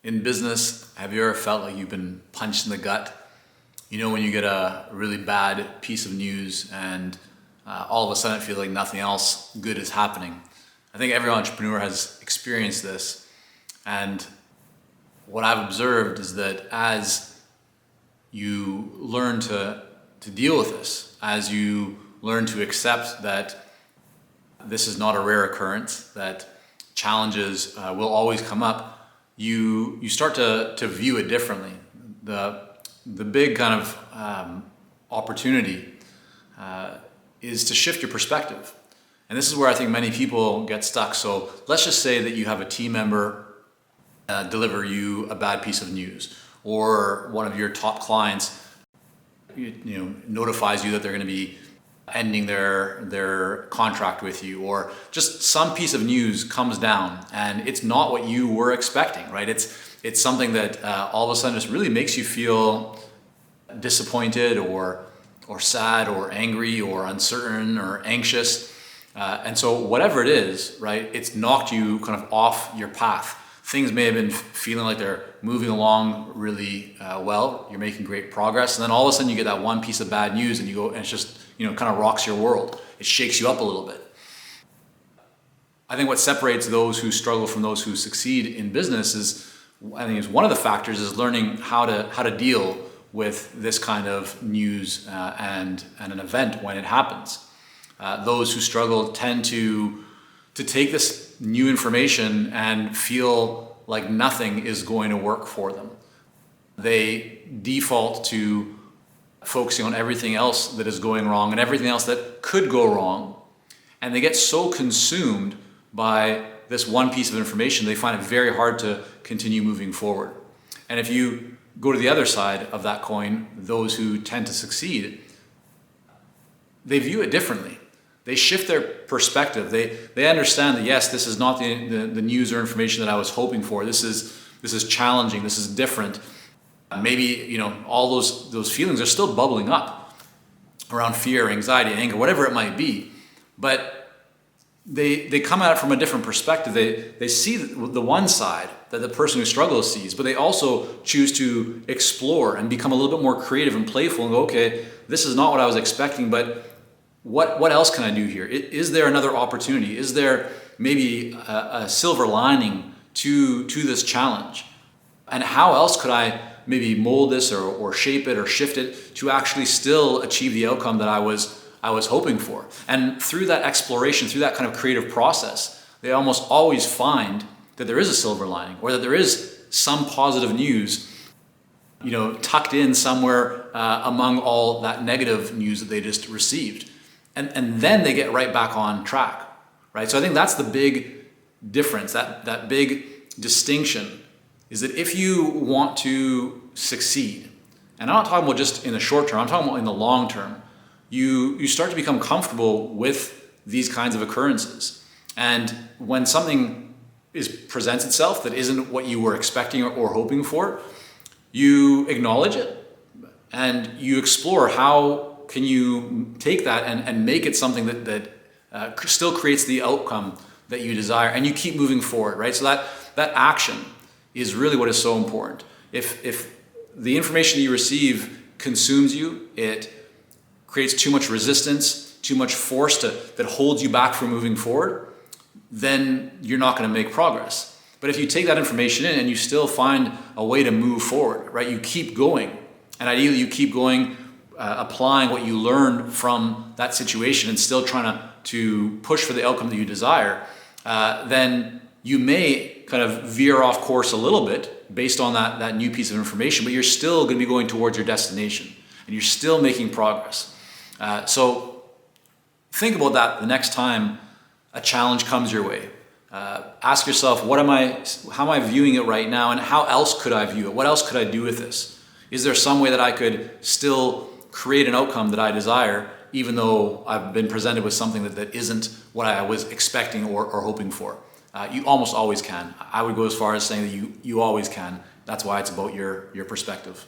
In business, have you ever felt like you've been punched in the gut? You know, when you get a really bad piece of news and all of a sudden it feels like nothing else good is happening. I think every entrepreneur has experienced this. And what I've observed is that as you learn to deal with this, as you learn to accept that this is not a rare occurrence, that challenges will always come up, you start to view it differently. The big kind of opportunity is to shift your perspective. And this is where I think many people get stuck. So let's just say that you have a team member deliver you a bad piece of news, or one of your top clients notifies you that they're going to be ending their contract with you, or just some piece of news comes down and it's not what you were expecting, right? It's something that all of a sudden just really makes you feel disappointed or sad or angry or uncertain or anxious. And so whatever it is, right, it's knocked you kind of off your path. Things may have been feeling like they're moving along really well. You're making great progress. And then all of a sudden you get that one piece of bad news and you go, and it's just, kind of rocks your world. It shakes you up a little bit. I think what separates those who struggle from those who succeed in business is one of the factors is learning how to deal with this kind of news and an event when it happens. Those who struggle tend to take this new information and feel like nothing is going to work for them. They default to focusing on everything else that is going wrong and everything else that could go wrong. And they get so consumed by this one piece of information, they find it very hard to continue moving forward. And if you go to the other side of that coin, those who tend to succeed, they view it differently. They shift their perspective. They understand that, yes, this is not the news or information that I was hoping for. This is challenging. This is different. Maybe, all those feelings are still bubbling up around fear, anxiety, anger, whatever it might be. But they come at it from a different perspective. They see the one side that the person who struggles sees, but they also choose to explore and become a little bit more creative and playful and go, okay, this is not what I was expecting, but what else can I do here? Is there another opportunity? Is there maybe a silver lining to this challenge? And how else could I maybe mold this or shape it or shift it to actually still achieve the outcome that I was hoping for? And through that exploration, through that kind of creative process, they almost always find that there is a silver lining, or that there is some positive news, tucked in somewhere among all that negative news that they just received. And then they get right back on track, right? So I think that's the big difference, that big distinction, is that if you want to succeed, and I'm not talking about just in the short term, I'm talking about in the long term, you start to become comfortable with these kinds of occurrences. And when something presents itself that isn't what you were expecting or hoping for, you acknowledge it and you explore how can you take that and make it something that still creates the outcome that you desire, and you keep moving forward, right? So that action is really what is so important. If the information you receive consumes you, it creates too much resistance, too much force that holds you back from moving forward, then you're not going to make progress. But if you take that information in and you still find a way to move forward, right? You keep going, and ideally you keep going, applying what you learned from that situation and still trying to push for the outcome that you desire, then you may kind of veer off course a little bit based on that new piece of information, but you're still going to be going towards your destination and you're still making progress. So think about that the next time a challenge comes your way. Ask yourself, how am I viewing it right now, and how else could I view it? What else could I do with this? Is there some way that I could still create an outcome that I desire, even though I've been presented with something that isn't what I was expecting or hoping for? You almost always can. I would go as far as saying that you always can. That's why it's about your perspective.